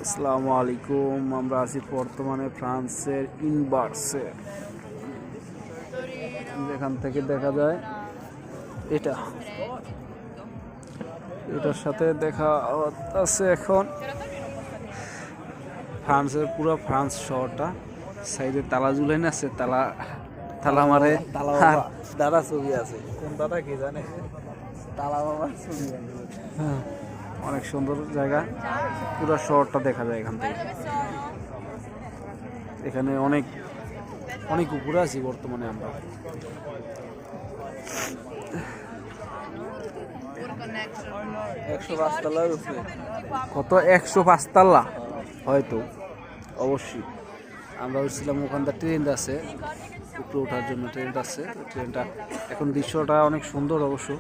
আসসালামু আলাইকুম। আমরা আছি বর্তমানে ফ্রান্সের ইনভার্সে। এখান থেকে দেখা যায় এটার সাথে দেখা আছে এখন ফ্রান্সের পুরো ফ্রান্স শহরটা। সাইডে তালা ঝুলেন আছে, তালা মারে দাদা ছবি আছে, কোন দাদা কি জানে, তালা বাবার ছবি আছে। হ্যাঁ, অনেক সুন্দর জায়গা, পুরো শহরটা দেখা যায় এখান থেকে। এখানে অনেক অনেক উপরে আছি বর্তমানে আমরা। কত 105 তালা হয়তো, অবশ্যই। আমরা উঠছিলাম ওখানটা, ট্রেন আছে উপরে ওঠার জন্য, ট্রেনটা আছে। ট্রেনটা এখন দৃশ্যটা অনেক সুন্দর অবশ্য।